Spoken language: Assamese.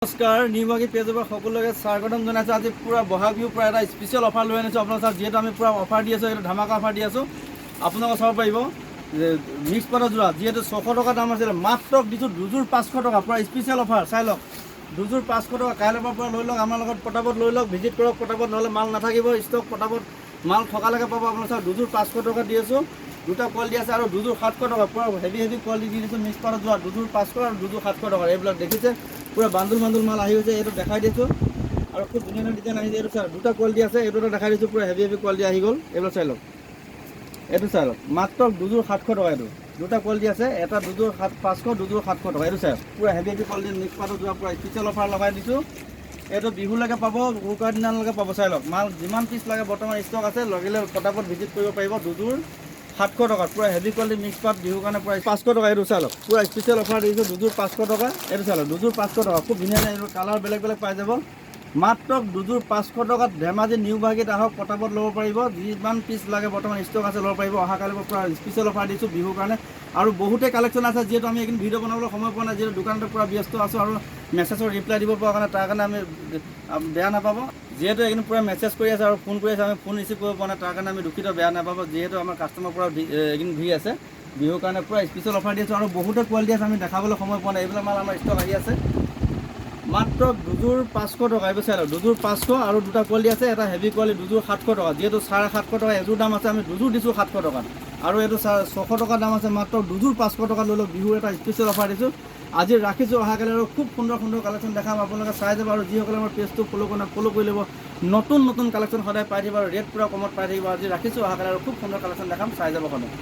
নমস্কাৰ নিউমাগী পেজৰ পৰা সকলোকে স্বাগতম জনাইছোঁ। আজি পূৰা বহাগ বিহুৰ পৰা এটা স্পেচিয়েল অফাৰ লৈ আনিছোঁ আপোনালোক চাওক। যিহেতু আমি পূৰা অফাৰ দি আছোঁ, এইটো ধামাকা অফাৰ দি আছোঁ। আপোনালোকে চাব পাৰিব যে মিক্স পাটৰ যোৰা যিহেতু 600 টকা দাম আছিলে, মাত্ৰ দিছোঁ দুযোৰ 500 টকা। পূৰা স্পেচিয়েল অফাৰ চাই লওক। দুযোৰ 500 টকা কাইলৈৰ পৰা লৈ লওক, আমাৰ লগত পটাপট লৈ লওক, ভিজিট কৰক পটাপট, নহ'লে মাল নাথাকিব, ষ্টক পটাপট মাল থকালৈকে পাব। আপোনালোক চাওক দুযোৰ 500 টকা দি আছোঁ, দুটা কোৱালিটি আছে আৰু দুযোৰ 700 টকা। পূৰা হেভি কোৱালিটি দি দিছোঁ মিক্স পাটৰ যোৰা, দুযোৰ 500 আৰু দুযোৰ 700 টকা। এইবিলাক দেখিছে পূৰা বান্দুল মাল আহি হৈছে। এইটো দেখাই দিছোঁ আৰু খুব ধুনীয়া ডিজাইন আহিছে। এইটো চাওক দুটা কোৱালিটি আছে, এইটো দেখাই দিছোঁ পূৰা হেভি কোৱালিটি আহি গ'ল। এইবিলাক চাই লওক, এইটো চাই লওক মাত্ৰ দুযোৰ 700 টকা। এইটো দুটা কোৱালিটি আছে, এটা দুযোৰ 500, দুযোৰ 700 টকা। এইটো চাই পূৰা হেভি কোৱালিটি মিক্স পাটৰ যোৰা, পূৰা স্পেচিয়েল অফাৰ লগাই দিছোঁ। এইটো বিহুলৈকে পাব, উৰুকাৰ দিনালৈকে পাব। চাই লওক মাল যিমান পিচ লাগে বৰ্তমান ষ্টক আছে, লাগিলে পটাপট ভিজিট কৰিব পাৰিব। দুযোৰ 700 টকা পূৰা হেভি কোৱালিটি মিক্স পাট, বিহুৰ কাৰণে পূৰা 500 টকা। এইটো চাই লওক পূৰা স্পেচিয়েল অফাৰ দিছোঁ, দুযোৰ 500 টকা। এইটো চাই লওক দুযোৰ 500 টকা, খুব ধুনীয়া এইটো কালাৰ বেলেগ পাই যাব। মাত্ৰ দুযোৰ 500 টকাত ধেমাজি নিউ মাৰ্কেট আহক, পটাপট ল'ব পাৰিব। যিমান পিচ লাগে বৰ্তমান ষ্টক আছে ল'ব পাৰিব। অহাকালিৰ পৰা পূৰা স্পেচিয়েল অফাৰ দিছোঁ বিহুৰ কাৰণে। আৰু বহুতেই কালেকশ্যন আছে, যিহেতু আমি এইখিনি ভিডিঅ' বনাবলৈ সময় পোৱা নাই, যিহেতু দোকানতে পূৰা ব্যস্ত আছোঁ আৰু মেছেজৰ ৰিপ্লাই দিব পৰা কাৰণে, তাৰ কাৰণে আমি বেয়া নাপাব। যিহেতু এইখিনি পূৰা মেছেজ কৰি আছে আৰু ফোন কৰি আছে, আমি ফোন ৰিচিভ কৰিব পৰা নাই, তাৰ কাৰণে আমি দুখিত, বেয়া নাপাব। যিহেতু আমাৰ কাষ্টমাৰ পূৰা এইখিনি ভিৰ আছে, বিহুৰ কাৰণে পূৰা স্পেচিয়েল অফাৰ দি আছোঁ। আৰু বহুতে কোৱালিটি আছে, আমি দেখাবলৈ সময় পোৱা নাই। এইবিলাক মাল আমাৰ ষ্টক আহি আছে। মাত্ৰ দুযোৰ 500 টকা। এইবোৰ চাই লওক দুযোৰ 500 আৰু দুটা কোৱালিটি আছে, এটা হেভি কোৱালিটি দুযোৰ 700 টকা। যিহেতু 750 টকা এযোৰ দাম আছে, আমি দুযোৰ দিছোঁ 700 টকাত। আৰু এইটো 600 টকা দাম আছে, মাত্ৰ দুযোৰ 500 টকা লৈ লওক। বিহুৰ এটা স্পেচিয়েল অফাৰ দিছোঁ। আজি ৰাখিছোঁ, অহাকালি আৰু খুব সুন্দৰ কালেকশ্যন দেখাম, আপোনালোকে চাই যাব। আৰু যিসকলে আমাৰ পেজটো ফ'ল' কৰি ল'ব, নতুন কালেকশ্যন সদায় পাই থাকিব আৰু ৰেট পূৰা কমত পাই থাকিব। আজি ৰাখিছোঁ, অহাকালি আৰু খুব সুন্দৰ কালেকশ্যন দেখাম, চাই যাব সদায়।